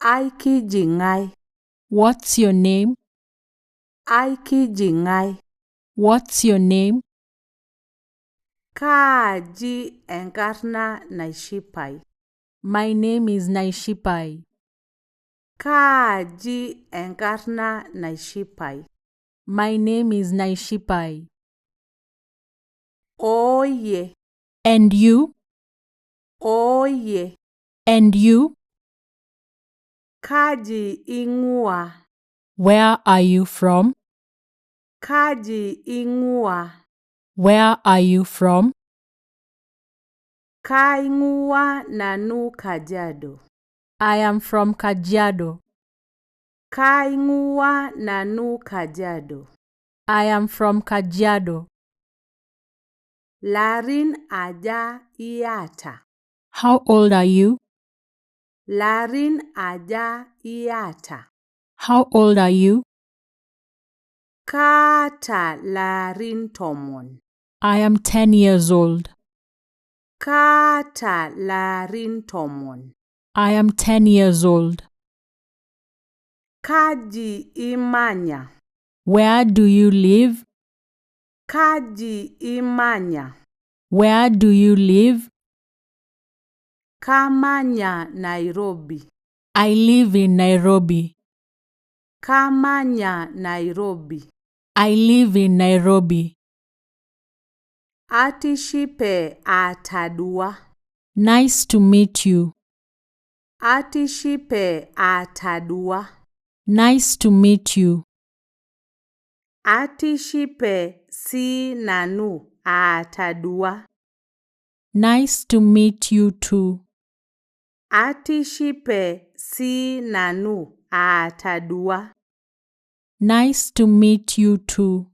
Aiki jingai. What's your name? Aiki jingai. What's your name? Kaaji enkarna Naishipai. My name is Naishipai. Kaaji enkarna Naishipai. My name is Naishipai. Oye. And you? Oye. And you? Kaji ingua. Where are you from? Kaji ingua. Where are you from? Kaingua nanu Kajiado. I am from Kajiado. Kaingua nanu Kajiado. I am from Kajiado. Larin aja iata. How old are you? Larin aja iata. How old are you? Kata larin tomon. I am 10 years old. Kata larin tomon. I am 10 years old. Kaji imanya. Where do you live? Kaji imanya. Where do you live? Kamanya Nairobi. I live in Nairobi. Kamanya Nairobi. I live in Nairobi. Atishipe atadua. Nice to meet you. Atishipe atadua. Nice to meet you. Atishipe si nanu atadua. Nice to meet you too. Atishipe si nanu atadua. Nice to meet you too.